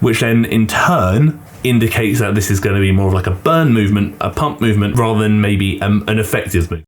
which then in turn indicates that this is going to be more of like a burn movement, a pump movement, rather than maybe an effective movement.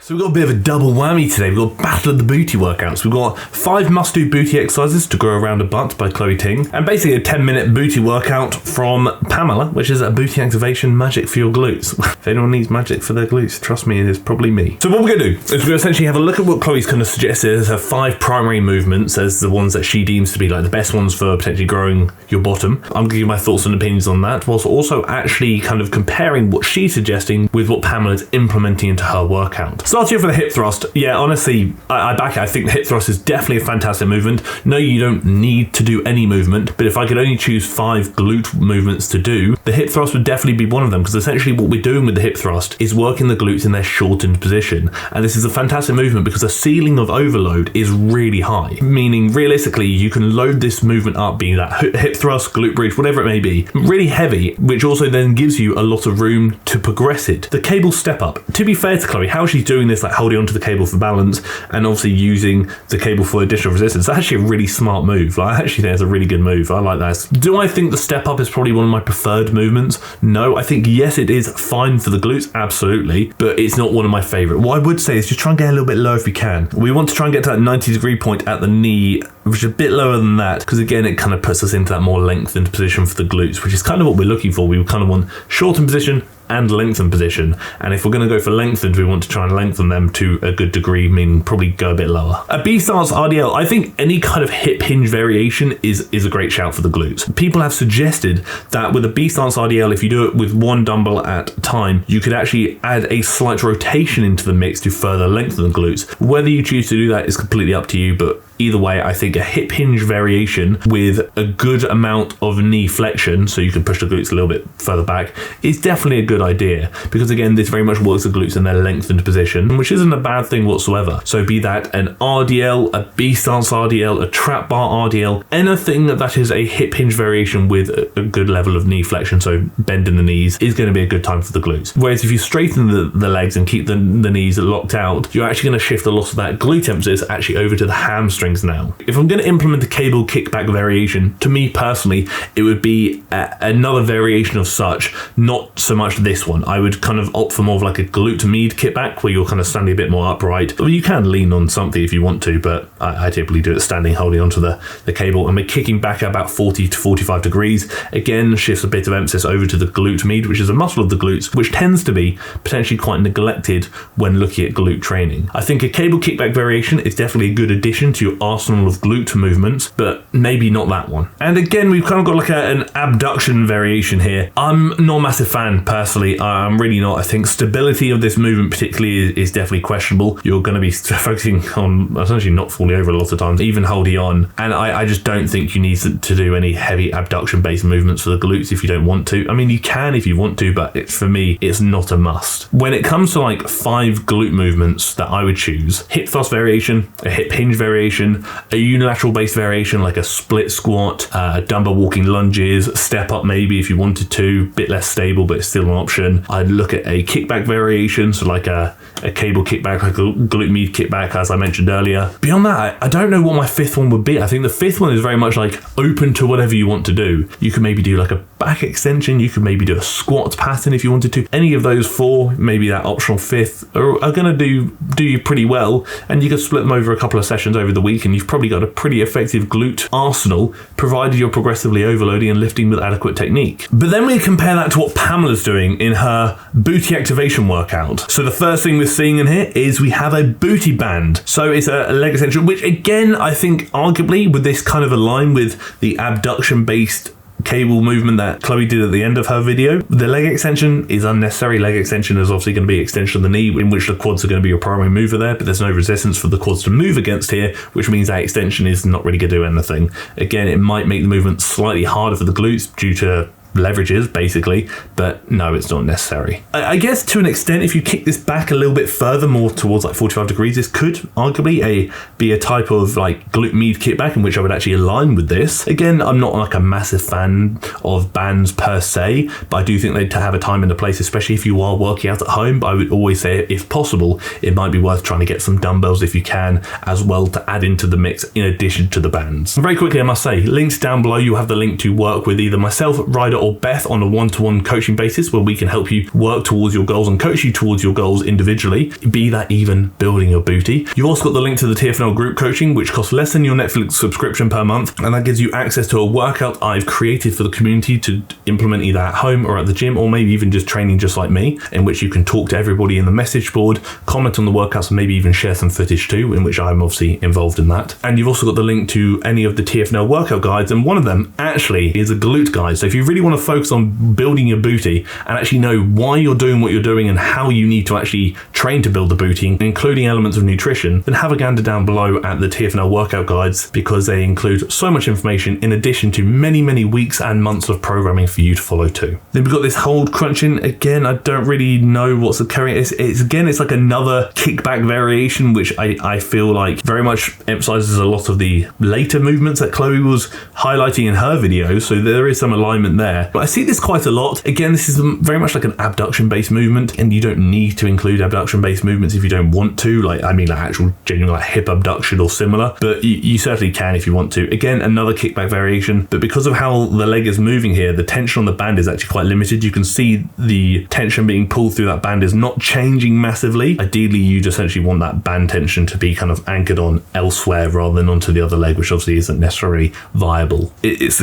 So we've got a bit of a double whammy today. We've got Battle of the Booty workouts. We've got 5 must-do booty exercises to grow around a butt by Chloe Ting, and basically a 10-minute booty workout from Pamela, which is a booty activation magic for your glutes. If anyone needs magic for their glutes, trust me, it is probably me. So what we're going to do is we're going to essentially have a look at what Chloe's kind of suggested as her 5 primary movements, as the ones that she deems to be like the best ones for potentially growing your bottom. I'm going to give my thoughts and opinions on that, whilst also actually kind of comparing what she's suggesting with what Pamela's implementing into her workout. Starting off with the hip thrust, yeah, honestly, I back it. I think the hip thrust is definitely a fantastic movement. No, you don't need to do any movement, but if I could only choose 5 glute movements to do, the hip thrust would definitely be one of them, because essentially what we're doing with the hip thrust is working the glutes in their shortened position, and this is a fantastic movement because the ceiling of overload is really high, meaning realistically you can load this movement up, being that hip thrust, glute bridge, whatever it may be, really heavy, which also then gives you a lot of room to progress it. The cable step up, to be fair to Chloe, how she's doing this, like holding onto the cable for balance and obviously using the cable for additional resistance, that's actually a really smart move. Like, I actually think it's a really good move. I like that. Do I think the step up is probably one of my preferred movements? No, I think yes, it is fine for the glutes, absolutely, but it's not one of my favorite. What I would say is just try and get a little bit low if you can. We want to try and get to that 90-degree point at the knee, which is a bit lower than that, because again, it kind of puts us into that more lengthened position for the glutes, which is kind of what we're looking for. We kind of want shortened position and lengthened position, and if we're going to go for lengthened, we want to try and lengthen them to a good degree, meaning probably go a bit lower. A B stance RDL, I think any kind of hip hinge variation is a great shout for the glutes. People have suggested that with a B stance RDL, if you do it with one dumbbell at a time, you could actually add a slight rotation into the mix to further lengthen the glutes. Whether you choose to do that is completely up to you, but either way, I think a hip hinge variation with a good amount of knee flexion, so you can push the glutes a little bit further back, is definitely a good idea, because again, this very much works the glutes in their lengthened position, which isn't a bad thing whatsoever. So be that an RDL, a B stance RDL, a trap bar RDL, anything that is a hip hinge variation with a good level of knee flexion, so bending the knees, is going to be a good time for the glutes. Whereas if you straighten the legs and keep the knees locked out, you're actually going to shift a lot of that glute emphasis actually over to the hamstring now. If I'm going to implement a cable kickback variation, to me personally, it would be another variation of such, not so much this one. I would kind of opt for more of like a glute med kickback, where you're kind of standing a bit more upright. Or you can lean on something if you want to, but I typically do it standing, holding onto the cable, and we're kicking back at about 40 to 45 degrees. Again, shifts a bit of emphasis over to the glute med, which is a muscle of the glutes, which tends to be potentially quite neglected when looking at glute training. I think a cable kickback variation is definitely a good addition to your arsenal of glute movements, but maybe not that one. And again, we've kind of got like an abduction variation here. I'm not a massive fan personally. I'm really not. I think stability of this movement particularly is definitely questionable. You're going to be focusing on essentially not falling over a lot of times, even holding on, and I just don't think you need to do any heavy abduction based movements for the glutes if you don't want to. I mean, you can if you want to, but for me, it's not a must. When it comes to like 5 glute movements that I would choose: hip thrust variation, a hip hinge variation, a unilateral based variation like a split squat, dumbbell walking lunges, step up maybe if you wanted to, bit less stable but it's still an option. I'd look at a kickback variation, so like a cable kickback, like a glute med kickback as I mentioned earlier. Beyond that, I don't know what my 5th one would be. I think the 5th one is very much like open to whatever you want to do. You could maybe do like a back extension, you could maybe do a squat pattern if you wanted to. Any of those 4, maybe that optional 5th, are going to do you pretty well, and you could split them over a couple of sessions over the week, and you've probably got a pretty effective glute arsenal, provided you're progressively overloading and lifting with adequate technique. But then we compare that to what Pamela's doing in her booty activation workout. So the first thing we're seeing in here is we have a booty band. So it's a leg extension, which again, I think arguably with this kind of align with the abduction based cable movement that Chloe did at the end of her video. The leg extension is unnecessary. Leg extension is obviously going to be extension of the knee, in which the quads are going to be your primary mover there, but there's no resistance for the quads to move against here, which means that extension is not really going to do anything. Again, it might make the movement slightly harder for the glutes due to leverages, basically, but no, it's not necessary. I guess to an extent, if you kick this back a little bit further, more towards like 45 degrees, this could arguably be a type of like glute med kickback in which I would actually align with this. Again, I'm not like a massive fan of bands per se, but I do think they have a time and a place, especially if you are working out at home. But I would always say, if possible, it might be worth trying to get some dumbbells if you can as well to add into the mix in addition to the bands. Very quickly, I must say, links down below, you have the link to work with either myself, Ryder, or Beth on a one-to-one coaching basis where we can help you work towards your goals and coach you towards your goals individually, be that even building your booty. You've also got the link to the TFNL group coaching, which costs less than your Netflix subscription per month, and that gives you access to a workout I've created for the community to implement either at home or at the gym, or maybe even just training just like me, in which you can talk to everybody in the message board, comment on the workouts, and maybe even share some footage too, in which I'm obviously involved in that. And you've also got the link to any of the TFNL workout guides, and one of them actually is a glute guide. So if you really want to focus on building your booty and actually know why you're doing what you're doing and how you need to actually train to build the booty, including elements of nutrition, then have a gander down below at the TFNL workout guides, because they include so much information in addition to many, many weeks and months of programming for you to follow too. Then we've got this hold crunching. Again, I don't really know what's occurring. It's like another kickback variation, which I feel like very much emphasizes a lot of the later movements that Chloe was highlighting in her video, so there is some alignment there. But I see this quite a lot. Again, this is very much like an abduction-based movement, and you don't need to include abduction-based movements if you don't want to, like actual genuine like hip abduction or similar, but you certainly can if you want to. Again, another kickback variation, but because of how the leg is moving here, the tension on the band is actually quite limited. You can see the tension being pulled through that band is not changing massively. Ideally, you'd essentially want that band tension to be kind of anchored on elsewhere rather than onto the other leg, which obviously isn't necessarily viable. It's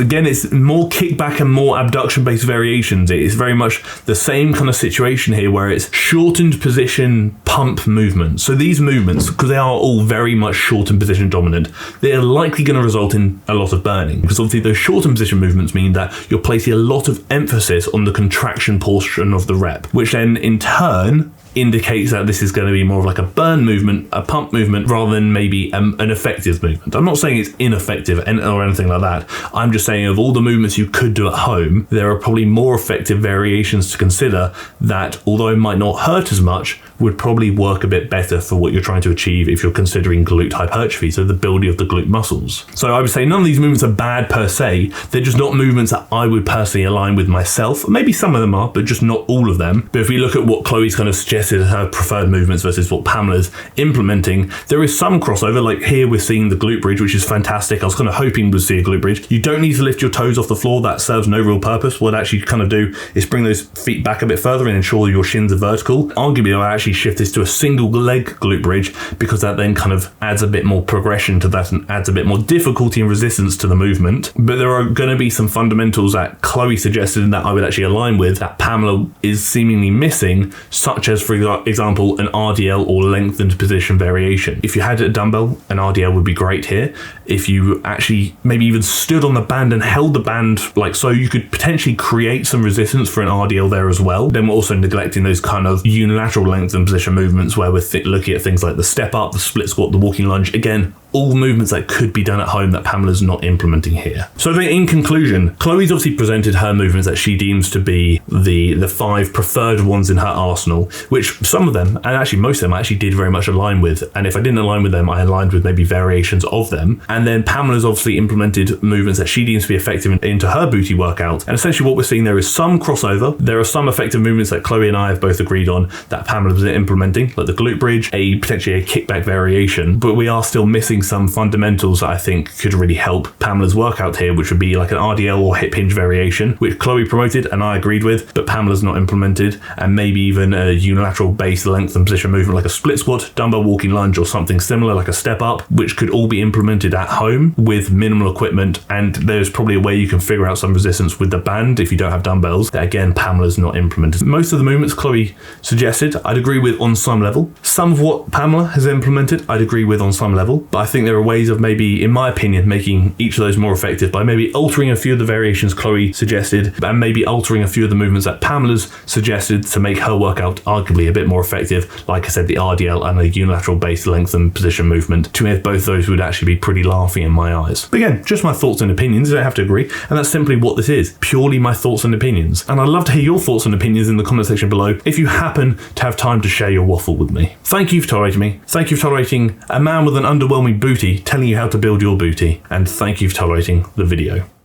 more kickback and more abduction based variations. It is very much the same kind of situation here, where it's shortened position pump movements. So these movements, because they are all very much shortened position dominant, they are likely going to result in a lot of burning, because obviously those shortened position movements mean that you're placing a lot of emphasis on the contraction portion of the rep, which then in turn indicates that this is going to be more of like a burn movement, a pump movement, rather than maybe an effective movement. I'm not saying it's ineffective or anything like that. I'm just saying of all the movements you could do at home, there are probably more effective variations to consider that, although it might not hurt as much, would probably work a bit better for what you're trying to achieve if you're considering glute hypertrophy, so the building of the glute muscles. So I would say none of these movements are bad per se. They're just not movements that I would personally align with myself. Maybe some of them are, but just not all of them. But if we look at what Chloe's kind of suggested as her preferred movements versus what Pamela's implementing, there is some crossover. Like here we're seeing the glute bridge, which is fantastic. I was kind of hoping we'd see a glute bridge. You don't need to lift your toes off the floor. That serves no real purpose. What it actually kind of do is bring those feet back a bit further and ensure your shins are vertical. Arguably, I'll actually shift this to a single leg glute bridge, because that then kind of adds a bit more progression to that and adds a bit more difficulty and resistance to the movement. But there are going to be some fundamentals that Chloe suggested and that I would actually align with that Pamela is seemingly missing, such as, for example, an RDL or lengthened position variation. If you had a dumbbell, an RDL would be great here. If you actually maybe even stood on the band and held the band like so, you could potentially create some resistance for an RDL there as well. Then we're also neglecting those kind of unilateral lengthened position movements where we're looking at things like the step up, the split squat, the walking lunge. Again, all movements that could be done at home that Pamela's not implementing here. So then in conclusion, Chloe's obviously presented her movements that she deems to be the 5 preferred ones in her arsenal, which some of them, and actually most of them, I actually did very much align with. And if I didn't align with them, I aligned with maybe variations of them. And then Pamela's obviously implemented movements that she deems to be effective into her booty workout. And essentially what we're seeing there is some crossover. There are some effective movements that Chloe and I have both agreed on that Pamela was implementing, like the glute bridge, potentially a kickback variation, but we are still missing some fundamentals that I think could really help Pamela's workout here, which would be like an RDL or hip hinge variation, which Chloe promoted and I agreed with, but Pamela's not implemented, and maybe even a unilateral base length and position movement like a split squat, dumbbell walking lunge, or something similar like a step up, which could all be implemented at home with minimal equipment. And there's probably a way you can figure out some resistance with the band if you don't have dumbbells that, again, Pamela's not implemented. Most of the movements Chloe suggested I'd agree with on some level. Some of what Pamela has implemented I'd agree with on some level, but I think there are ways of maybe, in my opinion, making each of those more effective by maybe altering a few of the variations Chloe suggested, and maybe altering a few of the movements that Pamela's suggested to make her workout arguably a bit more effective. Like I said, the RDL and the unilateral base length and position movement. To me, both those would actually be pretty laughing in my eyes. But again, just my thoughts and opinions. You don't have to agree. And that's simply what this is. Purely my thoughts and opinions. And I'd love to hear your thoughts and opinions in the comment section below if you happen to have time to share your waffle with me. Thank you for tolerating me. Thank you for tolerating a man with an underwhelming booty telling you how to build your booty. And thank you for tolerating the video.